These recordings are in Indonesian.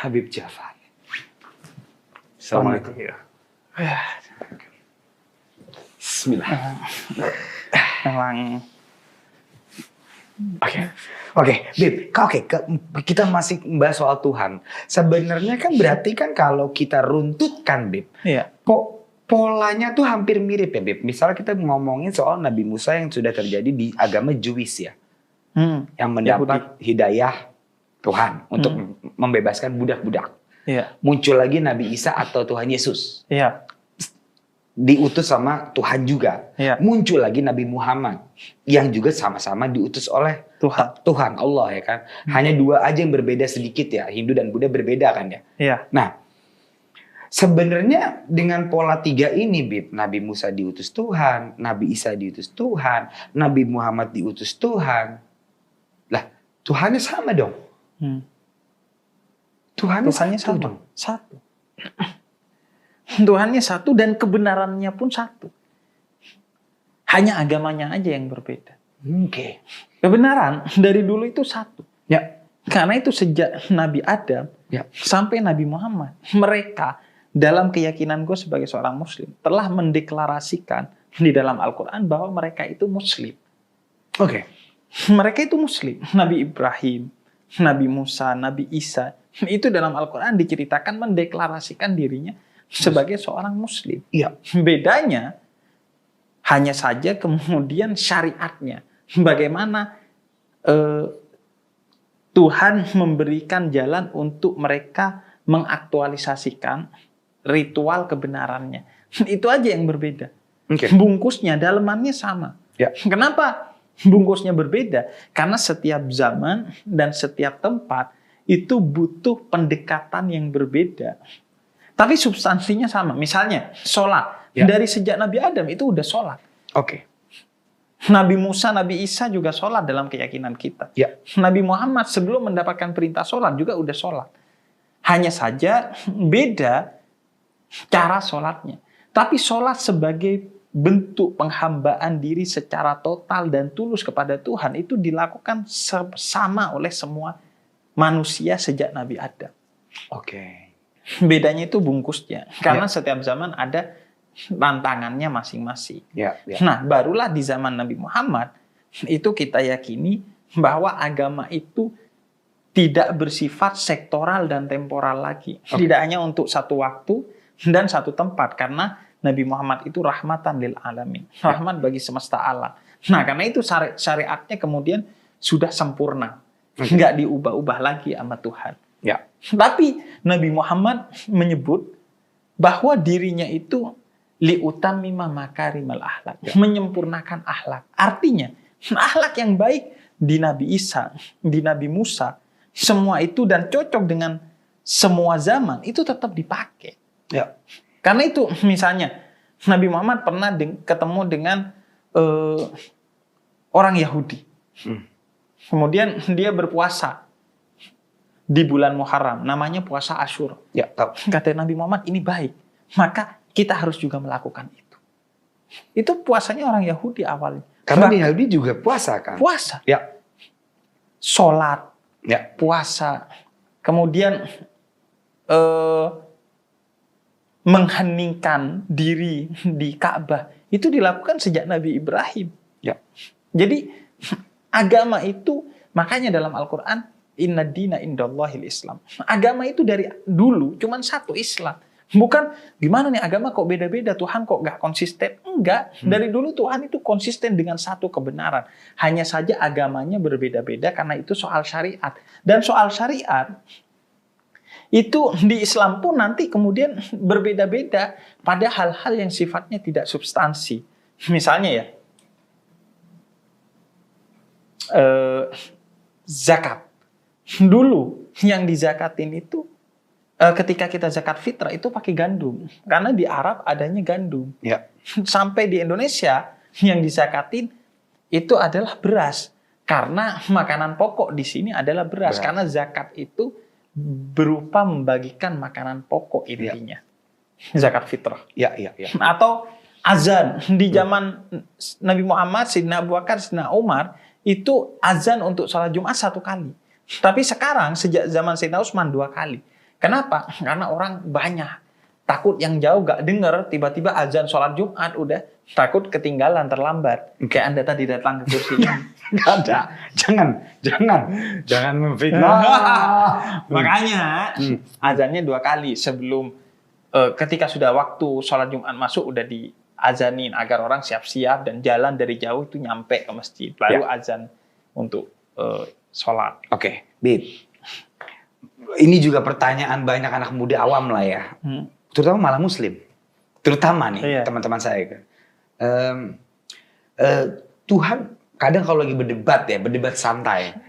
Habib Jafar. Assalamualaikum. Bismillah. Memang. Oke, Bib. Kita masih membahas soal Tuhan. Sebenarnya kan berarti kan kalau kita runtutkan, Bib, Iya. polanya tuh hampir mirip ya, Bib. Misalnya kita ngomongin soal Nabi Musa yang sudah terjadi di agama Jewish ya, yang mendapat hidayah Tuhan untuk membebaskan budak-budak. Iya. Muncul lagi Nabi Isa atau Tuhan Yesus. Iya. Diutus sama Tuhan juga. Iya. Muncul lagi Nabi Muhammad yang juga sama-sama diutus oleh Tuhan Allah ya kan. Hanya dua aja yang berbeda sedikit ya. Hindu dan Buddha berbeda kan ya. Iya. Nah, sebenarnya dengan pola tiga ini, Bib, Nabi Musa diutus Tuhan, Nabi Isa diutus Tuhan, Nabi Muhammad diutus Tuhan. Lah, Tuhannya sama dong. Tuhannya sama dong. Satu. Tuhannya satu dan kebenarannya pun satu. Hanya agamanya aja yang berbeda. Oke. Kebenaran dari dulu itu satu. Ya. Karena itu sejak Nabi Adam sampai Nabi Muhammad, mereka dalam keyakinan gue sebagai seorang Muslim telah mendeklarasikan di dalam Al-Quran bahwa mereka itu Muslim. Oke. Mereka itu Muslim. Nabi Ibrahim, Nabi Musa, Nabi Isa, itu dalam Al-Quran diceritakan mendeklarasikan dirinya sebagai seorang Muslim. Iya. Bedanya hanya saja kemudian syariatnya. Bagaimana Tuhan memberikan jalan untuk mereka mengaktualisasikan ritual kebenarannya. Itu aja yang berbeda. Oke. Bungkusnya, dalemannya sama. Ya. Kenapa bungkusnya berbeda? Karena setiap zaman dan setiap tempat itu butuh pendekatan yang berbeda. Tapi substansinya sama. Misalnya, sholat. Ya. Dari sejak Nabi Adam itu udah sholat. Oke. Nabi Musa, Nabi Isa juga sholat dalam keyakinan kita. Ya. Nabi Muhammad sebelum mendapatkan perintah sholat juga udah sholat. Hanya saja beda cara sholatnya. Tapi sholat sebagai bentuk penghambaan diri secara total dan tulus kepada Tuhan itu dilakukan sama oleh semua manusia sejak Nabi Adam. Oke. Bedanya itu bungkusnya. Karena setiap zaman ada tantangannya masing-masing. Ya. Nah, barulah di zaman Nabi Muhammad itu kita yakini bahwa agama itu tidak bersifat sektoral dan temporal lagi. Tidak hanya untuk satu waktu dan satu tempat. Karena Nabi Muhammad itu rahmatan lil alamin. Rahmat bagi semesta alam. Nah, karena itu syariatnya kemudian sudah sempurna. Nggak diubah-ubah lagi sama Tuhan. Ya. Tapi Nabi Muhammad menyebut bahwa dirinya itu liutammima makarimal akhlak, menyempurnakan akhlak. Artinya, akhlak yang baik di Nabi Isa, di Nabi Musa, semua itu dan cocok dengan semua zaman itu tetap dipakai. Ya. Karena itu misalnya Nabi Muhammad pernah ketemu dengan orang Yahudi. Kemudian dia berpuasa di bulan Muharram, namanya puasa Asyura. Ya, tahu. Kata Nabi Muhammad, ini baik. Maka kita harus juga melakukan itu. Itu puasanya orang Yahudi awalnya. Karena di Yahudi juga puasa kan? Puasa. Ya. Sholat. Ya. Puasa. Kemudian mengheningkan diri di Ka'bah. Itu dilakukan sejak Nabi Ibrahim. Ya. Jadi agama itu, makanya dalam Al-Quran, inna dina indallahil Islam. Agama itu dari dulu cuman satu, Islam. Bukan gimana nih agama kok beda-beda, Tuhan kok gak konsisten. Enggak, dari dulu Tuhan itu konsisten dengan satu kebenaran. Hanya saja agamanya berbeda-beda karena itu soal syariat. Dan soal syariat itu di Islam pun nanti kemudian berbeda-beda pada hal-hal yang sifatnya tidak substansi. Misalnya ya, zakat. Dulu yang dizakatin itu ketika kita zakat fitrah itu pakai gandum. Karena di Arab adanya gandum. Ya. Sampai di Indonesia yang dizakatin itu adalah beras. Karena makanan pokok di sini adalah beras. Karena zakat itu berupa membagikan makanan pokok intinya. Zakat fitrah. Ya. Atau azan. Di zaman Nabi Muhammad, Sayyidina Abu Bakar, Sayyidina Umar, itu azan untuk sholat Jumat 1 kali. Tapi sekarang sejak zaman Sayyidina Utsman 2 kali. Kenapa? Karena orang banyak. Takut yang jauh gak denger, tiba-tiba azan sholat Jumat udah takut ketinggalan, terlambat. Kayak Anda tadi datang ke kursi ini. Gak ada. Jangan memfitnah. Makanya azannya 2 kali sebelum ketika sudah waktu sholat Jumat masuk udah diazanin agar orang siap-siap dan jalan dari jauh itu nyampe ke masjid. Baru azan untuk sholat. Oke, Bib. Ini juga pertanyaan banyak anak muda awam lah ya. Terutama malah muslim. Terutama nih teman-teman saya kan. Tuhan kadang kalau lagi berdebat santai.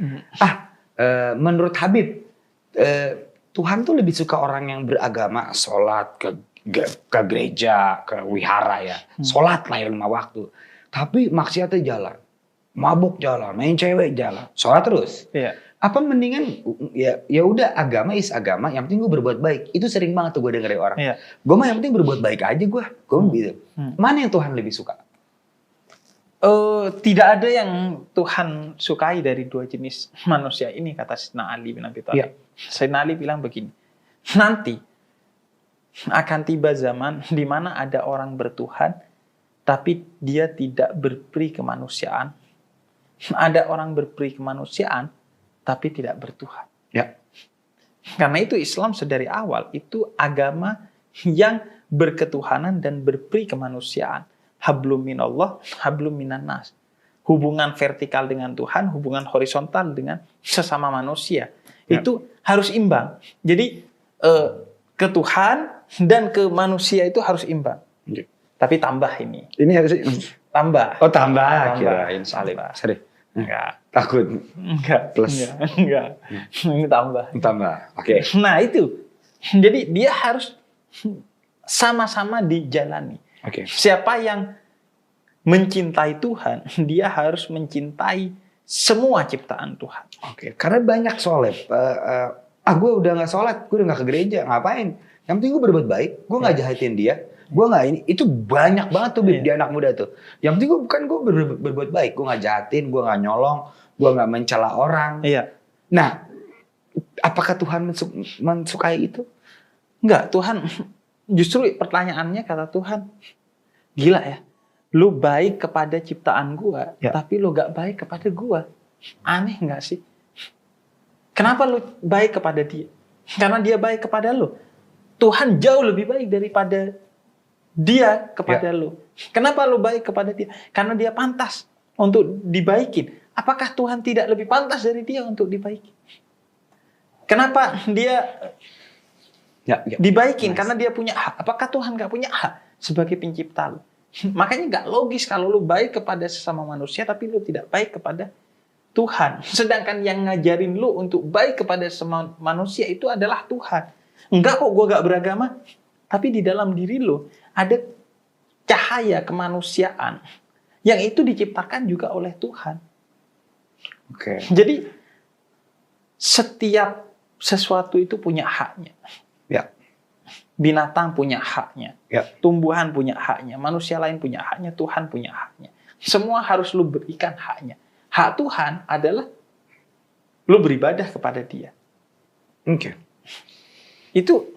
Menurut Habib, Tuhan tuh lebih suka orang yang beragama, sholat ke gereja, ke wihara ya. Sholat lah ya 5 waktu. Tapi maksiatnya jalan. Mabuk jalan, main cewek jalan. Sholat terus. Iya. Apa mendingan ya udah agama agama, yang penting gue berbuat baik. Itu sering banget tuh gue denger dari orang. Iya. Gue mah yang penting berbuat baik aja gue gitu. Mana yang Tuhan lebih suka? Tidak ada yang Tuhan sukai dari 2 jenis manusia ini, kata Sayyidina Ali bin Abi Thalib. Iya. Sayyidina Ali bilang begini, nanti akan tiba zaman di mana ada orang bertuhan tapi dia tidak berperi kemanusiaan. Ada orang berperi kemanusiaan tapi tidak bertuhan. Ya. Karena itu Islam sedari awal itu agama yang berketuhanan dan berperi kemanusiaan. Hablum minallah, hablum minan nas. Hubungan vertikal dengan Tuhan, hubungan horizontal dengan sesama manusia. Ya. Itu harus imbang. Jadi ke Tuhan dan ke manusia itu harus imbang. Ya. Tapi tambah ini. Ini harus tambah. Oh tambah. Kirain salim. Sorry. Enggak. Takut. Enggak. Plus. Enggak. Ini tambah. Tambah. Oke. Nah itu. Jadi dia harus sama-sama dijalani. Oke. Siapa yang mencintai Tuhan, dia harus mencintai semua ciptaan Tuhan. Oke. Karena banyak soalnya. Gue udah nggak sholat, gue udah nggak ke gereja, ngapain? Yang penting gue berbuat baik, gue nggak jahatin dia. Gue nggak ini, itu banyak banget tuh di anak muda tuh. Yang penting gue berbuat baik, gue nggak jahatin, gue nggak nyolong, gue nggak mencela orang. Iya. Nah, apakah Tuhan mensukai itu? Enggak, Tuhan justru pertanyaannya kata Tuhan, gila ya, lu baik kepada ciptaan gue, tapi lu gak baik kepada gue. Aneh nggak sih? Kenapa lu baik kepada dia? Karena dia baik kepada lu. Tuhan jauh lebih baik daripada dia kepada lu. Kenapa lu baik kepada dia? Karena dia pantas untuk dibaikin. Apakah Tuhan tidak lebih pantas dari dia untuk dibaikin? Kenapa dia dibaikin? Karena dia punya hak. Apakah Tuhan gak punya hak sebagai pencipta lu? Makanya gak logis kalau lu baik kepada sesama manusia tapi lu tidak baik kepada Tuhan. Sedangkan yang ngajarin lu untuk baik kepada sesama manusia itu adalah Tuhan. Enggak kok gue gak beragama. Tapi di dalam diri lu ada cahaya kemanusiaan yang itu diciptakan juga oleh Tuhan. Oke. Jadi setiap sesuatu itu punya haknya. Ya. Binatang punya haknya. Ya. Tumbuhan punya haknya. Manusia lain punya haknya. Tuhan punya haknya. Semua harus lu berikan haknya. Hak Tuhan adalah lu beribadah kepada Dia. Oke. Itu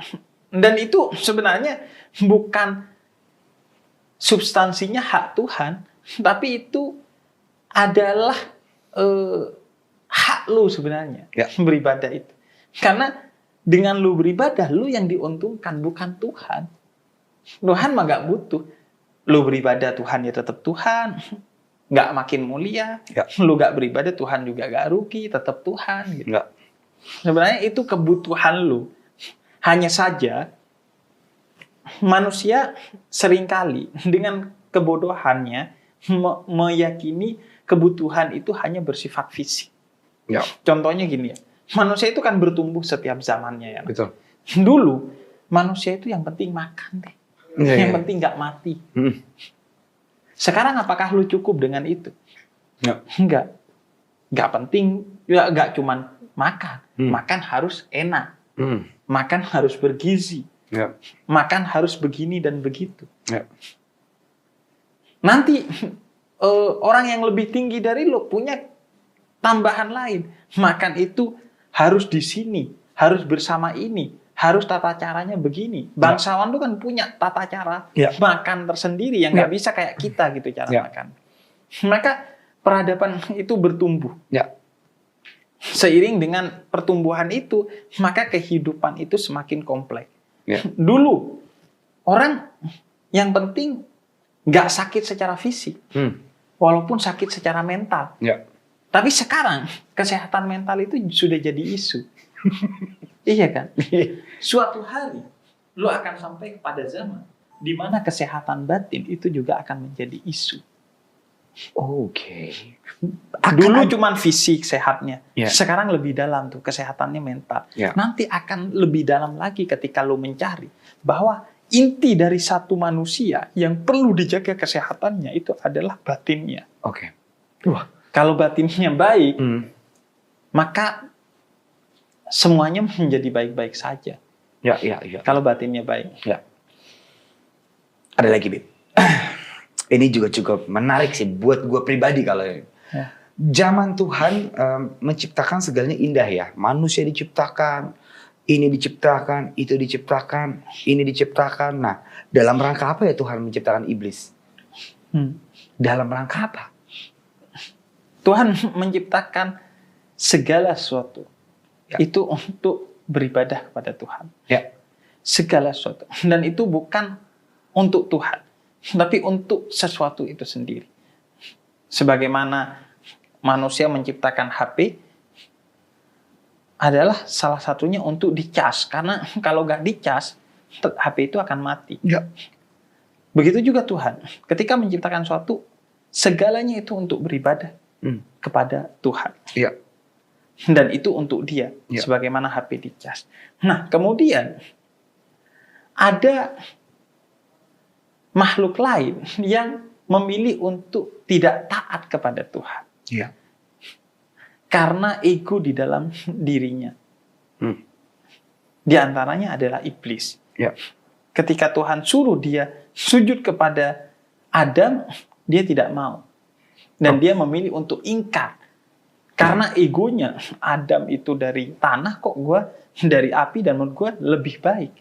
sebenarnya bukan substansinya hak Tuhan, tapi itu adalah hak lu sebenarnya beribadah itu. Karena dengan lu beribadah, lu yang diuntungkan bukan Tuhan. Tuhan mah gak butuh. Lu beribadah Tuhan ya tetap Tuhan, gak makin mulia. Lu gak beribadah Tuhan juga gak rugi, tetap Tuhan. Gitu. Sebenarnya itu kebutuhan lu. Hanya saja manusia seringkali dengan kebodohannya meyakini kebutuhan itu hanya bersifat fisik. Ya. Contohnya gini ya, manusia itu kan bertumbuh setiap zamannya ya. Betul. Dulu manusia itu yang penting makan deh, yang penting nggak mati. Sekarang apakah lu cukup dengan itu? Enggak penting, ya nggak cuman makan, makan harus enak. Makan harus bergizi. Makan harus begini dan begitu. Nanti orang yang lebih tinggi dari lo punya tambahan lain. Makan itu harus di sini, harus bersama ini, harus tata caranya begini. Bangsawan tuh kan punya tata cara makan tersendiri yang nggak bisa kayak kita gitu cara makan. Maka peradaban itu bertumbuh. Seiring dengan pertumbuhan itu, maka kehidupan itu semakin kompleks. Dulu orang yang penting nggak sakit secara fisik, walaupun sakit secara mental. Tapi sekarang kesehatan mental itu sudah jadi isu. Iya kan? Suatu hari lo akan sampai kepada zaman di mana kesehatan batin itu juga akan menjadi isu. Dulu cuman fisik sehatnya, sekarang lebih dalam tuh kesehatannya mental. Nanti akan lebih dalam lagi ketika lo mencari bahwa inti dari satu manusia yang perlu dijaga kesehatannya itu adalah batinnya. Kalau batinnya baik, maka semuanya menjadi baik-baik saja. Kalau batinnya baik. Ada lagi, Bib. Ini juga cukup menarik sih buat gue pribadi kalau zaman Tuhan menciptakan segalanya indah ya. Manusia diciptakan, ini diciptakan, itu diciptakan, ini diciptakan. Nah, dalam rangka apa ya Tuhan menciptakan iblis? Dalam rangka apa? Tuhan menciptakan segala sesuatu itu untuk beribadah kepada Tuhan. Segala sesuatu. Dan itu bukan untuk Tuhan, tapi untuk sesuatu itu sendiri. Sebagaimana manusia menciptakan HP adalah salah satunya untuk dicas. Karena kalau nggak dicas, HP itu akan mati. Begitu juga Tuhan. Ketika menciptakan sesuatu, segalanya itu untuk beribadah kepada Tuhan. Dan itu untuk dia. Sebagaimana HP dicas. Nah, kemudian ada makhluk lain yang memilih untuk tidak taat kepada Tuhan. Karena ego di dalam dirinya. Di antaranya adalah iblis. Ketika Tuhan suruh dia sujud kepada Adam, dia tidak mau. Dan dia memilih untuk ingkar. Karena egonya, Adam itu dari tanah, kok gue dari api, dan menurut gue lebih baik.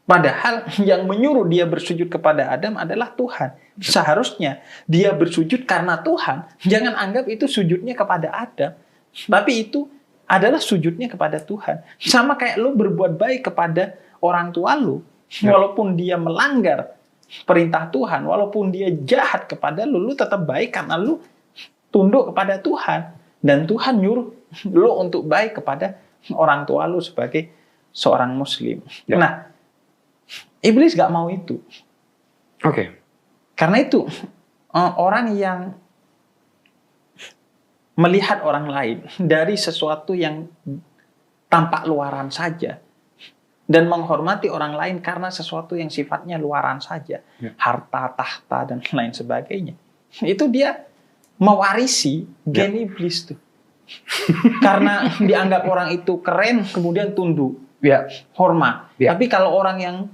Padahal yang menyuruh dia bersujud kepada Adam adalah Tuhan. Seharusnya dia bersujud karena Tuhan. Jangan anggap itu sujudnya kepada Adam. Tapi itu adalah sujudnya kepada Tuhan. Sama kayak lo berbuat baik kepada orang tua lo. Walaupun dia melanggar perintah Tuhan. Walaupun dia jahat kepada lo tetap baik karena lo tunduk kepada Tuhan. Dan Tuhan nyuruh lo untuk baik kepada orang tua lo sebagai seorang muslim. Nah, iblis gak mau itu. Karena itu orang yang melihat orang lain dari sesuatu yang tampak luaran saja dan menghormati orang lain karena sesuatu yang sifatnya luaran saja, harta, tahta, dan lain sebagainya, itu dia mewarisi gen iblis tuh. Karena dianggap orang itu keren, kemudian tunduk, hormat. Tapi kalau orang yang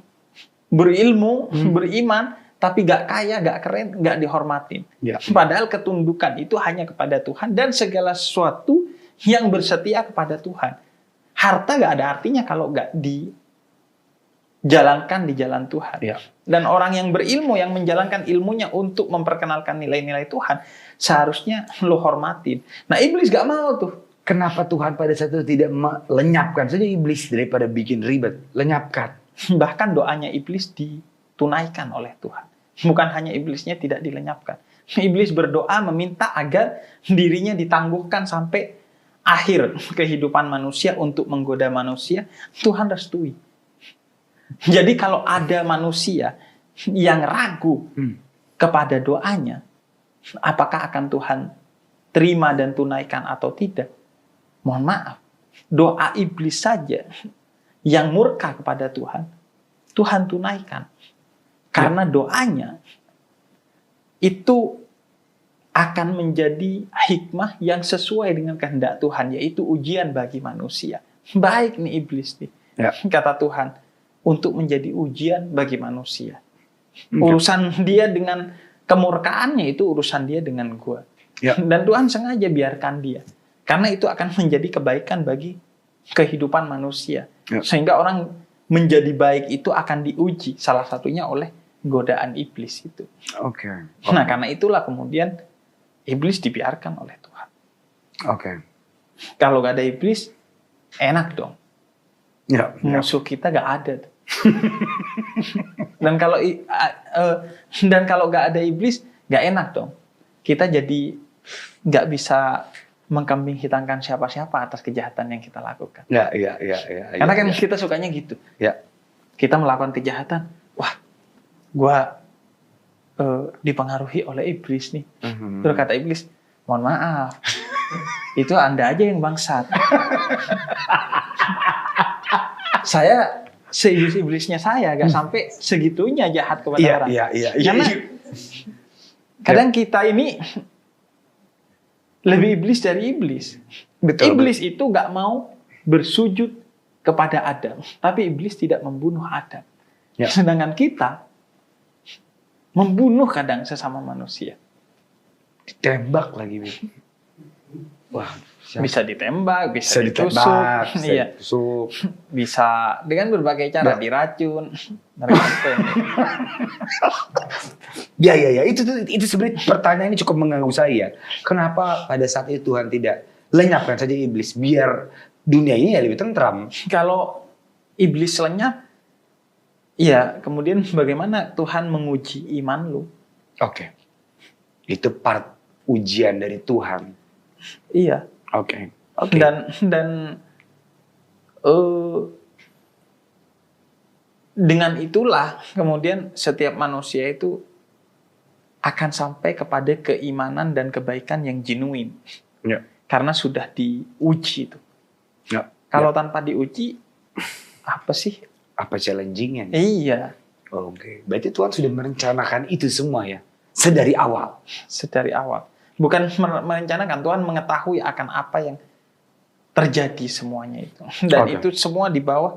berilmu, beriman, tapi gak kaya, gak keren, gak dihormatin. Padahal ketundukan itu hanya kepada Tuhan dan segala sesuatu yang bersetia kepada Tuhan. Harta gak ada artinya kalau gak dijalankan di jalan Tuhan. Dan orang yang berilmu, yang menjalankan ilmunya untuk memperkenalkan nilai-nilai Tuhan, seharusnya lo hormatin. Nah, iblis gak mau tuh. Kenapa Tuhan pada saat itu tidak melenyapkan saja iblis daripada bikin ribet? Lenyapkan. Bahkan doanya iblis ditunaikan oleh Tuhan. Bukan hanya iblisnya tidak dilenyapkan. Iblis berdoa meminta agar dirinya ditangguhkan sampai akhir kehidupan manusia untuk menggoda manusia. Tuhan restui. Jadi kalau ada manusia yang ragu kepada doanya, apakah akan Tuhan terima dan tunaikan atau tidak? Mohon maaf, doa iblis saja yang murka kepada Tuhan, Tuhan tunaikan. Karena doanya itu akan menjadi hikmah yang sesuai dengan kehendak Tuhan, yaitu ujian bagi manusia. Baik nih iblis nih, kata Tuhan, untuk menjadi ujian bagi manusia. Urusan dia dengan kemurkaannya itu urusan dia dengan gua. Dan Tuhan sengaja biarkan dia. Karena itu akan menjadi kebaikan bagi kehidupan manusia. Ya. Sehingga orang menjadi baik itu akan diuji. Salah satunya oleh godaan iblis itu. Oke. Nah, karena itulah kemudian iblis dibiarkan oleh Tuhan. Oke. Kalau gak ada iblis, enak dong. Ya. Musuh kita gak ada. Dan kalau gak ada iblis, gak enak dong. Kita jadi gak bisa mengkambing hitamkan siapa-siapa atas kejahatan yang kita lakukan. Ya. Karena kan kita sukanya gitu. Ya. Kita melakukan kejahatan, wah, gua dipengaruhi oleh iblis nih. Terus kata iblis, mohon maaf, itu Anda aja yang bangsat. Saya seiblis-iblisnya saya, gak sampai segitunya jahat kepada orang. Iya. Karena kadang kita ini lebih iblis dari iblis. Betul. Iblis itu gak mau bersujud kepada Adam, tapi iblis tidak membunuh Adam. Ya. Sedangkan kita membunuh kadang sesama manusia. Ditembak lagi. Wah, Bisa ditembak, bisa ditembak, ditusuk, bisa ditusuk. bisa dengan berbagai cara, diracun. Ya. Itu sebenarnya pertanyaan ini cukup mengganggu saya. Kenapa pada saat itu Tuhan tidak lenyapkan saja iblis biar dunia ini ya lebih tentram? Kalau iblis lenyap, ya kemudian bagaimana Tuhan menguji iman lu? Oke. Itu part ujian dari Tuhan. Iya. Oke. Dan dengan itulah kemudian setiap manusia itu akan sampai kepada keimanan dan kebaikan yang genuine. Ya. Karena sudah diuji itu. Ya. Kalau tanpa diuji, apa sih? Apa challenging-nya? Iya. Oke. Berarti Tuhan sudah merencanakan itu semua ya? Sedari awal? Sedari awal. Bukan merencanakan, Tuhan mengetahui akan apa yang terjadi semuanya itu. Dan itu semua di bawah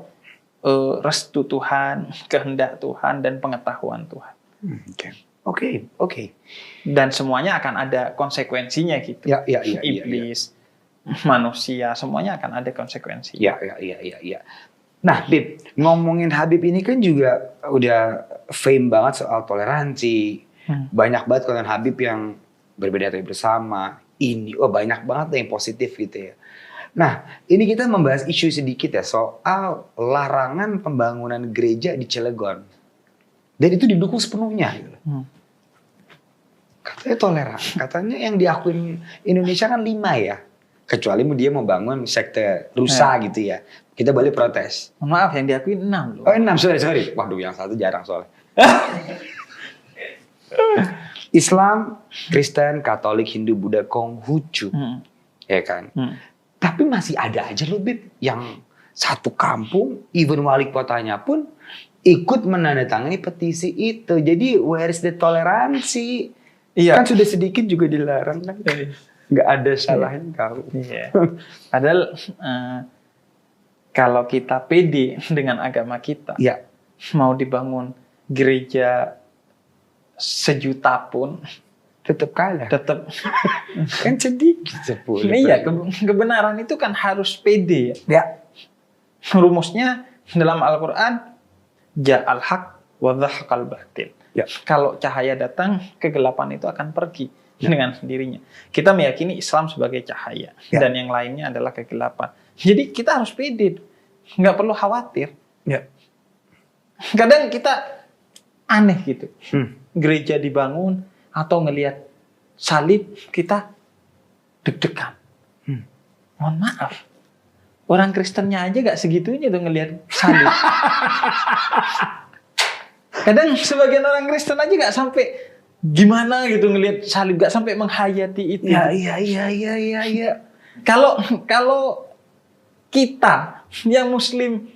restu Tuhan, kehendak Tuhan, dan pengetahuan Tuhan. Oke. Dan semuanya akan ada konsekuensinya gitu. Ya. Iblis, manusia, semuanya akan ada konsekuensinya. Ya. Nah, Bib, ngomongin Habib ini kan juga udah fame banget soal toleransi. Banyak banget konten Habib yang berbeda tapi bersama. Banyak banget yang positif gitu ya. Nah, ini kita membahas isu sedikit ya soal larangan pembangunan gereja di Cilegon. Dan itu didukung sepenuhnya. Gitu. Katanya toleran. Katanya yang diakuin Indonesia kan 5 ya. Kecuali dia mau bangun sekte rusa gitu ya. Kita boleh protes. Maaf, yang diakui 6 loh. Oh 6, sorry. Waduh, yang satu jarang soalnya. Islam, Kristen, Katolik, Hindu, Buddha, Konghucu. Ya kan? Tapi masih ada aja loh, Bib, yang satu kampung, even wali kotanya pun ikut menandatangani petisi itu. Jadi where is the toleransi? Iya. Kan sudah sedikit juga dilarang kan. Nggak ada salahnya kau. Iya. Padahal kalau kita pede dengan agama kita, ya, mau dibangun gereja 1.000.000 pun tetap kalah. Tetap kan sedikit 10. Iya, kebenaran itu kan harus pede. Ya. Rumusnya dalam Al-Quran, ja'al haq wa dhahaqal batil. Ya. Kalau cahaya datang, kegelapan itu akan pergi dengan sendirinya. Kita meyakini Islam sebagai cahaya dan yang lainnya adalah kegelapan. Jadi kita harus pede, nggak perlu khawatir. Ya. Kadang kita aneh gitu, gereja dibangun atau ngelihat salib kita deg-degan. Mohon maaf, orang Kristennya aja nggak segitunya tuh ngelihat salib. Kadang sebagian orang Kristen aja nggak sampai gimana gitu ngelihat salib, nggak sampai menghayati itu. Iya. Kalau kita yang Muslim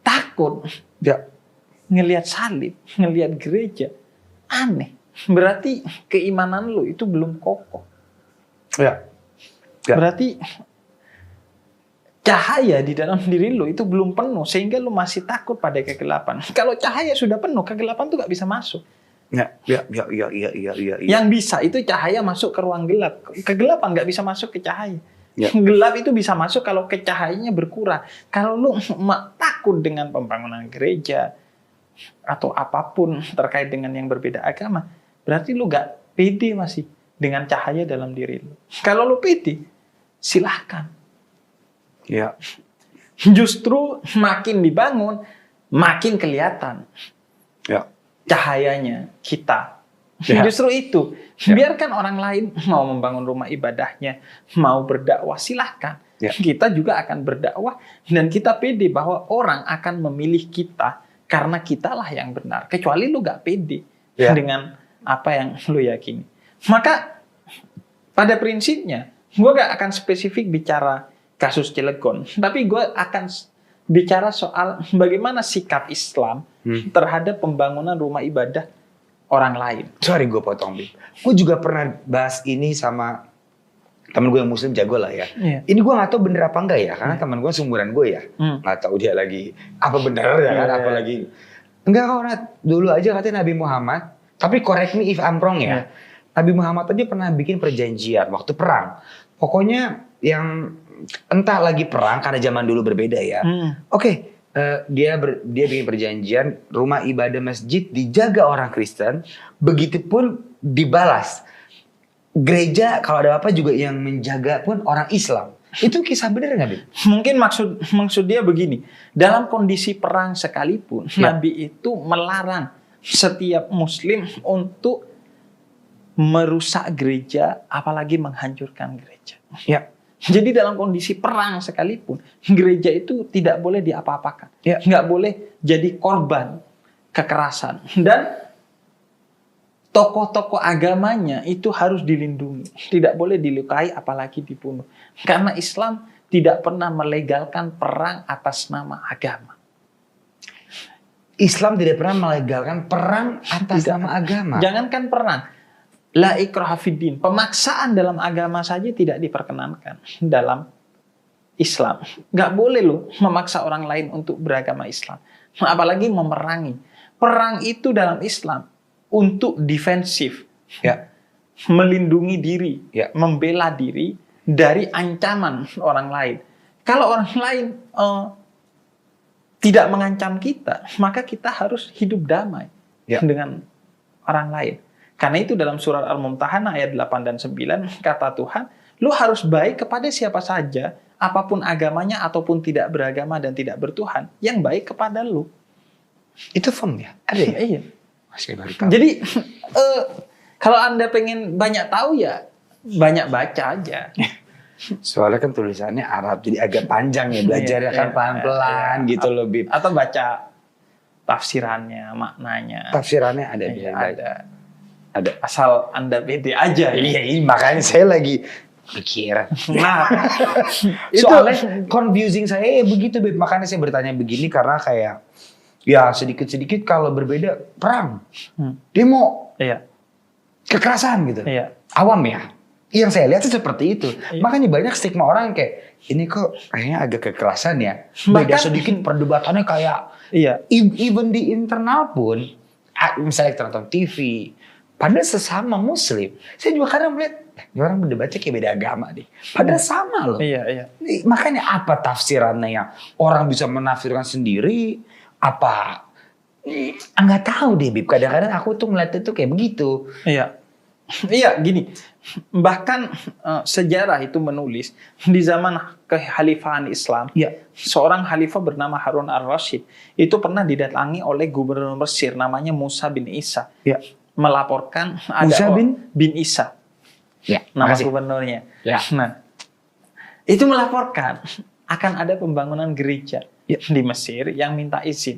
takut ngelihat salib, ngelihat gereja, aneh. Berarti keimanan lu itu belum kokoh. Ya. Berarti cahaya di dalam diri lu itu belum penuh sehingga lu masih takut pada kegelapan. Kalau cahaya sudah penuh, kegelapan tuh gak bisa masuk. Iya. Yang bisa itu cahaya masuk ke ruang gelap. Kegelapan gak bisa masuk ke cahaya. Ya. Gelap itu bisa masuk kalau cahayanya berkurang. Kalau lu takut dengan pembangunan gereja atau apapun terkait dengan yang berbeda agama, berarti lu gak pede masih dengan cahaya dalam diri lu. Kalau lu pede, silahkan. Ya. Justru makin dibangun, makin kelihatan cahayanya kita. Justru itu. Biarkan orang lain mau membangun rumah ibadahnya, mau berdakwah, silahkan. Kita juga akan berdakwah dan kita pede bahwa orang akan memilih kita karena kitalah yang benar. Kecuali lu gak pede dengan apa yang lu yakini. Maka pada prinsipnya, gue gak akan spesifik bicara kasus Cilegon, tapi gue akan bicara soal bagaimana sikap Islam terhadap pembangunan rumah ibadah orang lain. Sorry gue potong, Bib. Gue juga pernah bahas ini sama temen gue yang muslim, jago lah ya. Ini gue gak tahu bener apa enggak ya, karena temen gue seumuran gue ya. Gak tahu dia lagi apa bener ya kan, apa lagi. Enggak kok, Nat. Dulu aja katanya Nabi Muhammad, tapi correct me if I'm wrong ya. Nabi Muhammad aja pernah bikin perjanjian waktu perang. Pokoknya yang entah lagi perang karena zaman dulu berbeda ya. Dia bikin perjanjian rumah ibadah masjid dijaga orang Kristen, begitupun dibalas. Gereja kalau ada apa juga yang menjaga pun orang Islam. Itu kisah benar nggak, Bib? Mungkin maksud dia begini. Dalam kondisi perang sekalipun, Nabi itu melarang setiap Muslim untuk merusak gereja, apalagi menghancurkan gereja. Ya. Jadi dalam kondisi perang sekalipun, gereja itu tidak boleh diapa-apakan. Nggak boleh jadi korban kekerasan. Dan tokoh-tokoh agamanya itu harus dilindungi. Tidak boleh dilukai, apalagi dibunuh. Karena Islam tidak pernah melegalkan perang atas nama agama. Islam tidak pernah melegalkan perang atas nama agama. Jangankan perang. La ikraha fiddin, pemaksaan dalam agama saja tidak diperkenankan dalam Islam. Nggak boleh loh memaksa orang lain untuk beragama Islam. Apalagi memerangi. Perang itu dalam Islam untuk defensif. Melindungi diri. Membela diri dari ancaman orang lain. Kalau orang lain tidak mengancam kita, maka kita harus hidup damai dengan orang lain. Karena itu dalam surat Al-Mumtahanah ayat 8 dan 9 kata Tuhan, lu harus baik kepada siapa saja, apapun agamanya ataupun tidak beragama dan tidak bertuhan, yang baik kepada lu. Itu firm ya? Ada ya? Iya. Masih baru tahu. Jadi kalau Anda pengen banyak tahu ya banyak baca aja. Soalnya kan tulisannya Arab, jadi agak panjang ya, belajarnya kan pelan-pelan gitu loh, Bib. Atau baca tafsirannya, maknanya. Tafsirannya ada. Ada. Asal Anda pede aja. Iya, makanya saya lagi pikir. Nah, soalnya confusing saya begitu, Beb. Makanya saya bertanya begini karena kayak ya sedikit-sedikit kalau berbeda perang, demo, kekerasan gitu. Awam ya. Yang saya lihat itu seperti itu. Makanya banyak stigma orang kayak ini kok kayaknya agak kekerasan ya. Beda sedikit perdebatannya kayak even di internal pun misalnya kita nonton TV, padahal sesama Muslim, saya juga kadang melihat orang berdebatnya kayak beda agama deh. Padahal sama loh. Makanya apa tafsirannya yang orang bisa menafsirkan sendiri? Apa? Nggak tahu deh, Bib. Kadang-kadang aku tuh ngeliat itu kayak begitu. Iya, gini. Bahkan sejarah itu menulis di zaman kekhalifahan Islam, seorang khalifah bernama Harun al-Rashid itu pernah didatangi oleh gubernur Mesir namanya Musa bin Isa. Melaporkan Musa bin Isa. Nama gubernurnya. Nah, itu melaporkan akan ada pembangunan gereja di Mesir yang minta izin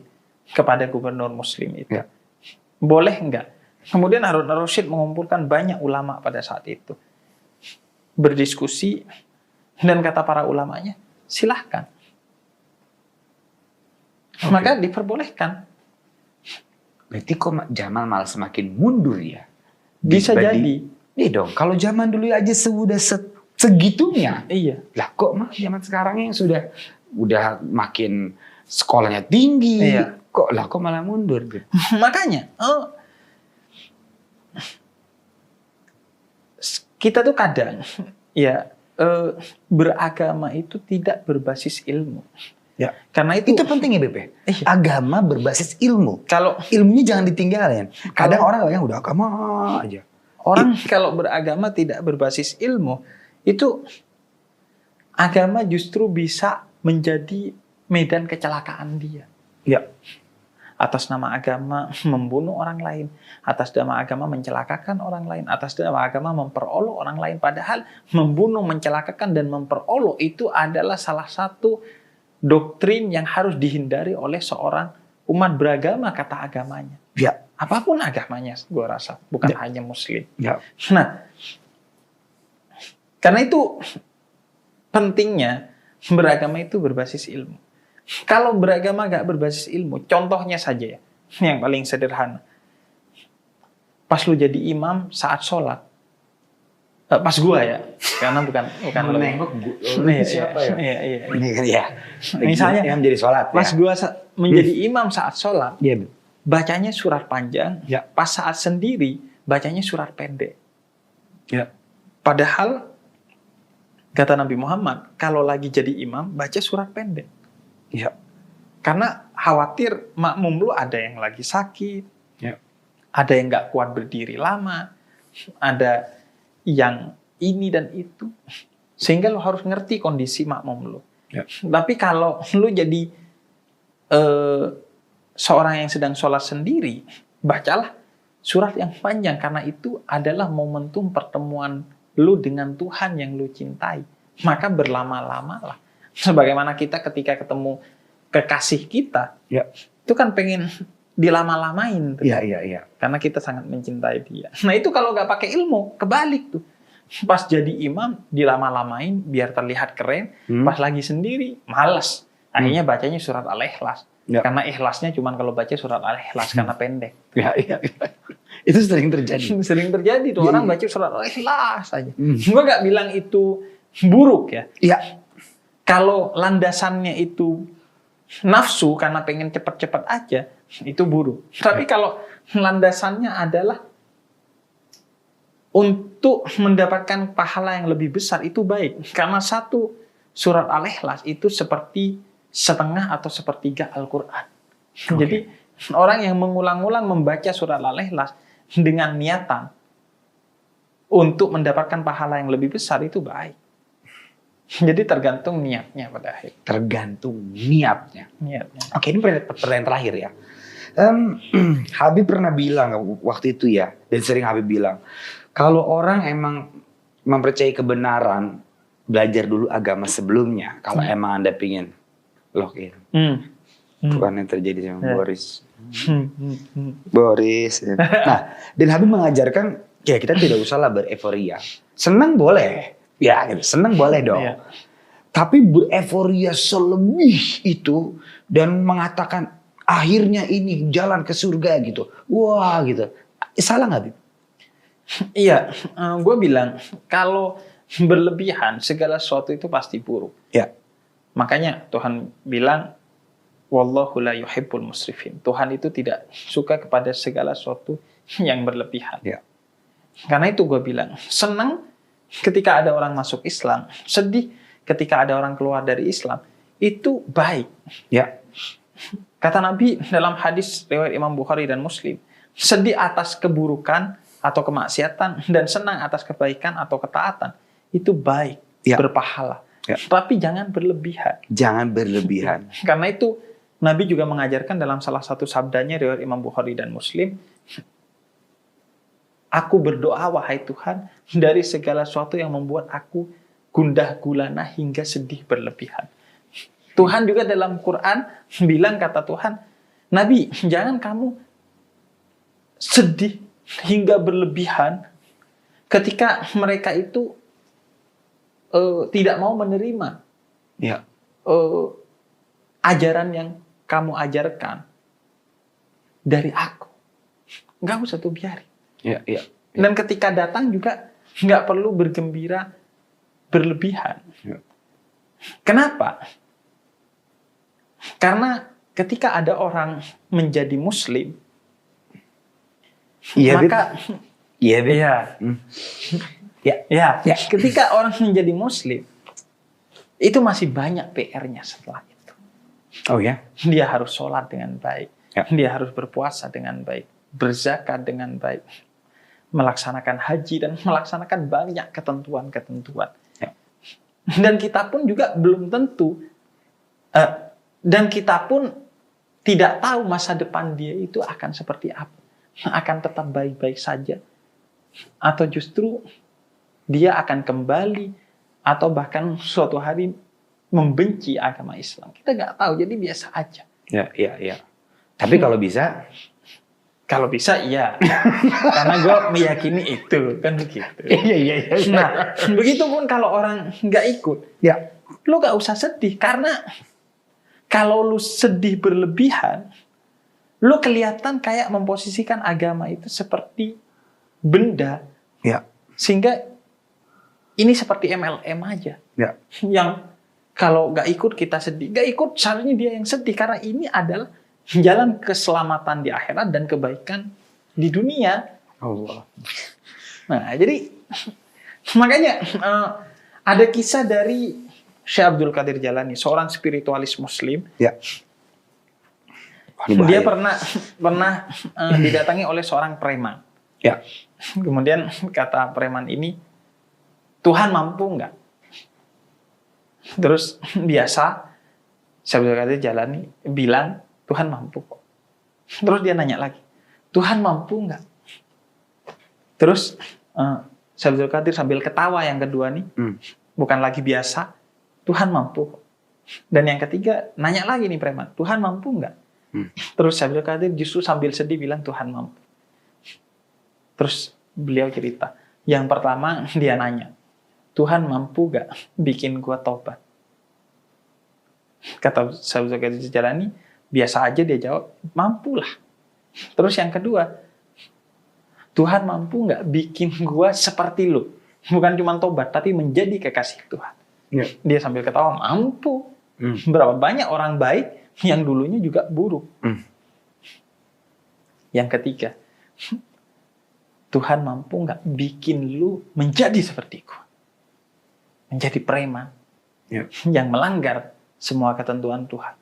kepada gubernur Muslim itu. Boleh enggak? Kemudian Harun al-Rashid mengumpulkan banyak ulama pada saat itu. Berdiskusi dan kata para ulamanya, silahkan. Maka diperbolehkan. Berarti kok zaman malah semakin mundur ya? Bisa jadi. Iya dong, kalau zaman dulu aja sudah segitunya. Lah kok mah zaman sekarang yang udah makin sekolahnya tinggi. Kok malah mundur gitu. Makanya kita tuh kadang beragama itu tidak berbasis ilmu. Ya. Karena itu penting ya Beb. Agama berbasis ilmu. Kalau ilmunya jangan ditinggalin. Kadang orang yang udah agama aja. Orang kalau beragama tidak berbasis ilmu, itu agama justru bisa menjadi medan kecelakaan dia. Ya. Atas nama agama membunuh orang lain, atas nama agama mencelakakan orang lain, atas nama agama memperolok orang lain. Padahal membunuh, mencelakakan, dan memperolok itu adalah salah satu doktrin yang harus dihindari oleh seorang umat beragama, kata agamanya. Ya. Apapun agamanya, gue rasa. Bukan hanya Muslim. Ya. Nah, karena itu pentingnya beragama itu berbasis ilmu. Kalau beragama gak berbasis ilmu, contohnya saja ya, yang paling sederhana. Pas lu jadi imam saat sholat, pas gua ya, karena bukan lu. Nengok siapa ya? Iya. Ini kan ya. Misalnya imam jadi sholat. Pas gua menjadi imam saat sholat, Iya. bacanya surat panjang. Ya. Pas saat sendiri, bacanya surat pendek. Ya. Padahal kata Nabi Muhammad, kalau lagi jadi imam, baca surat pendek. Ya. Karena khawatir makmum lu ada yang lagi sakit, Ya. ada yang nggak kuat berdiri lama, ada yang ini dan itu, sehingga lu harus ngerti kondisi makmum lu. Ya. Tapi kalau lu jadi seorang yang sedang sholat sendiri, bacalah surat yang panjang, karena itu adalah momentum pertemuan lu dengan Tuhan yang lu cintai. Maka berlama-lamalah. Sebagaimana kita ketika ketemu kekasih kita, Ya. itu kan pengen dilama-lamain. Iya. Karena kita sangat mencintai dia. Nah itu kalau nggak pakai ilmu, kebalik tuh. Pas jadi imam, dilama-lamain biar terlihat keren. Pas lagi sendiri, malas. Akhirnya bacanya surat Al-Ikhlas. Ya. Karena ikhlasnya cuma kalau baca surat Al-Ikhlas, karena pendek. Iya. Itu sering terjadi. Sering terjadi tuh, orang baca surat Al-Ikhlas aja. Gue nggak bilang itu buruk ya. Iya. Kalau landasannya itu nafsu karena pengen cepat-cepat aja, itu buruk. Tapi kalau landasannya adalah untuk mendapatkan pahala yang lebih besar, itu baik. Karena satu surat Al-Ikhlas itu seperti setengah atau sepertiga Al-Quran. Jadi orang yang mengulang-ulang membaca surat Al-Ikhlas dengan niatan untuk mendapatkan pahala yang lebih besar, itu baik. Jadi tergantung niatnya pada akhirnya. Tergantung niatnya. Oke, ini pertanyaan terakhir ya. Habib pernah bilang waktu itu ya, dan sering Habib bilang, kalau orang emang mempercayai kebenaran, belajar dulu agama sebelumnya. Kalau emang Anda pingin login. Bukan yang terjadi sama Boris. Boris. Nah, dan Habib mengajarkan, ya kita tidak usahlah bereforia. Senang boleh. Ya, senang boleh dong. Iya. Tapi bereforia selebih itu dan mengatakan akhirnya ini jalan ke surga gitu. Wah gitu. Salah nggak, Bib? Iya, gue bilang kalau berlebihan segala sesuatu itu pasti buruk. Ya. Makanya Tuhan bilang wallahu la yuhibbul musrifin. Tuhan itu tidak suka kepada segala sesuatu yang berlebihan. Ya. Karena itu gue bilang senang ketika ada orang masuk Islam, sedih ketika ada orang keluar dari Islam, itu baik. Ya. Kata Nabi dalam hadis riwayat Imam Bukhari dan Muslim, sedih atas keburukan atau kemaksiatan dan senang atas kebaikan atau ketaatan, itu baik, ya. Berpahala. Ya. Tapi jangan berlebihan. Jangan berlebihan. Karena itu Nabi juga mengajarkan dalam salah satu sabdanya riwayat Imam Bukhari dan Muslim, aku berdoa wahai Tuhan dari segala sesuatu yang membuat aku gundah gulana hingga sedih berlebihan. Tuhan juga dalam Quran bilang, kata Tuhan, Nabi jangan kamu sedih hingga berlebihan ketika mereka itu tidak mau menerima ajaran yang kamu ajarkan dari aku. Nggak usah tuh biarin. Ya. Dan ketika datang juga nggak perlu bergembira berlebihan. Ya. Kenapa? Karena ketika ada orang menjadi Muslim, iya, maka iya, Ya, ketika orang menjadi muslim, itu masih banyak PR-nya setelah itu. Oh ya? Dia harus sholat dengan baik. Ya. Dia harus berpuasa dengan baik. Berzakat dengan baik. Melaksanakan haji dan melaksanakan banyak ketentuan-ketentuan. Ya. Dan kita pun juga belum tentu. Dan kita pun tidak tahu masa depan dia itu akan seperti apa. Akan tetap baik-baik saja. Atau justru dia akan kembali atau bahkan suatu hari membenci agama Islam. Kita nggak tahu, jadi biasa aja. Ya. Tapi kalau bisa iya. Karena gue meyakini itu, kan begitu. Iya. Nah, begitupun kalau orang nggak ikut, Ya. lu nggak usah sedih. Karena kalau lu sedih berlebihan, lu kelihatan kayak memposisikan agama itu seperti benda. Ya. Sehingga ini seperti MLM aja. Ya. Yang kalau nggak ikut kita sedih. Nggak ikut seharusnya dia yang sedih. Karena ini adalah jalan keselamatan di akhirat dan kebaikan di dunia. Allah. Nah, jadi makanya ada kisah dari Syekh Abdul Qadir Jalani, seorang spiritualis muslim. Ya. Dia pernah didatangi oleh seorang preman. Ya. Kemudian kata preman ini, Tuhan mampu nggak? Terus biasa Syekh Abdul Qadir Jalani bilang, Tuhan mampu kok. Terus dia nanya lagi, Tuhan mampu nggak? Terus Syekh Abdul Qadir sambil ketawa yang kedua nih, bukan lagi biasa, Tuhan mampu kok. Dan yang ketiga nanya lagi nih preman, Tuhan mampu nggak? Terus Syekh Abdul Qadir justru sambil sedih bilang Tuhan mampu. Terus beliau cerita, yang pertama dia nanya, Tuhan mampu nggak bikin gua tobat? Kata Syekh Abdul Qadir Jalani, biasa aja dia jawab, mampulah. Terus yang kedua, Tuhan mampu nggak bikin gua seperti lu? Bukan cuma tobat, tapi menjadi kekasih Tuhan. Ya. Dia sambil ketawa, mampu. Berapa banyak orang baik yang dulunya juga buruk. Yang ketiga, Tuhan mampu nggak bikin lu menjadi seperti gua? Menjadi preman. Yang melanggar semua ketentuan Tuhan.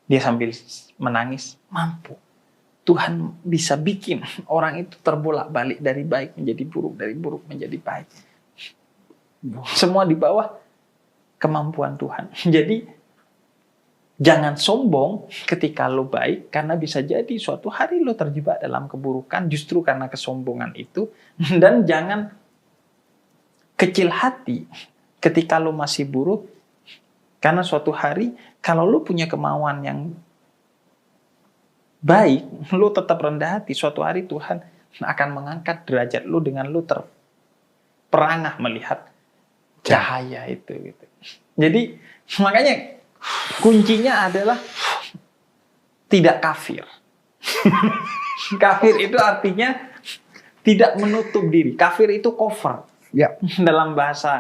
Dia sambil menangis, mampu. Tuhan bisa bikin orang itu terbolak-balik dari baik menjadi buruk, dari buruk menjadi baik. Semua di bawah kemampuan Tuhan. Jadi jangan sombong ketika lo baik, karena bisa jadi suatu hari lo terjebak dalam keburukan justru karena kesombongan itu. Dan jangan kecil hati ketika lo masih buruk, karena suatu hari kalau lo punya kemauan yang baik, lo tetap rendah hati. Suatu hari Tuhan akan mengangkat derajat lo dengan lo terperangah melihat cahaya itu. Gitu. Jadi makanya kuncinya adalah tidak kafir. Kafir itu artinya tidak menutup diri. Kafir itu cover. Ya. Dalam bahasa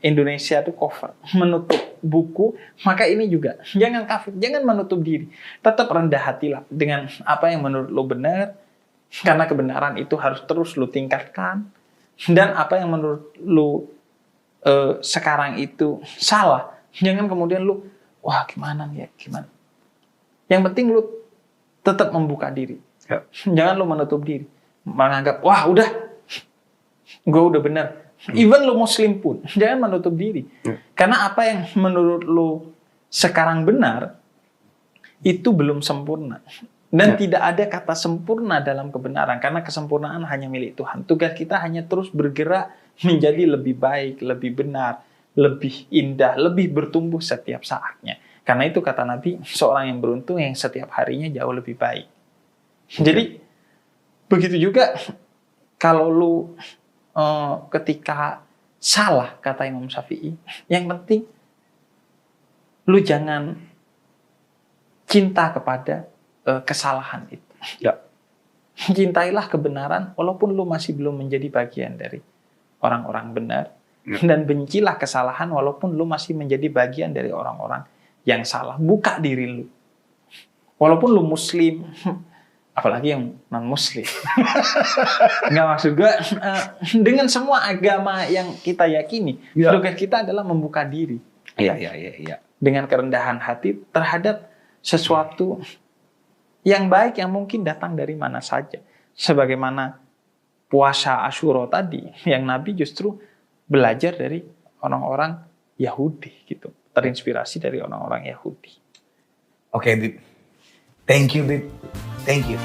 Indonesia itu cover, menutup buku. Maka ini juga jangan kafir, jangan menutup diri. Tetap rendah hatilah dengan apa yang menurut lo benar, karena kebenaran itu harus terus lo tingkatkan. Dan apa yang menurut lo sekarang itu salah, jangan kemudian lo wah gimana nih, gimana. Yang penting lo tetap membuka diri. Jangan lo menutup diri, menganggap wah udah, gue udah benar. Even lo muslim pun, jangan menutup diri. Karena apa yang menurut lo sekarang benar, itu belum sempurna. Dan tidak ada kata sempurna dalam kebenaran. Karena kesempurnaan hanya milik Tuhan. Tugas kita hanya terus bergerak menjadi lebih baik, lebih benar, lebih indah, lebih bertumbuh setiap saatnya. Karena itu kata Nabi, seorang yang beruntung yang setiap harinya jauh lebih baik. Jadi, begitu juga kalau lo ketika salah, kata Imam Syafi'i, yang penting lu jangan cinta kepada kesalahan itu. Cintailah kebenaran walaupun lu masih belum menjadi bagian dari orang-orang benar, dan bencilah kesalahan walaupun lu masih menjadi bagian dari orang-orang yang salah. Buka diri lu. Walaupun lu muslim, apalagi yang non muslim. Nggak, maksud gue dengan semua agama yang kita yakini, tugas kita adalah membuka diri. Iya. Dengan kerendahan hati terhadap sesuatu yang baik yang mungkin datang dari mana saja. Sebagaimana puasa Asyura tadi, yang Nabi justru belajar dari orang-orang Yahudi gitu, terinspirasi dari orang-orang Yahudi. Oke, Bib. Thank you, Bib. Thank you.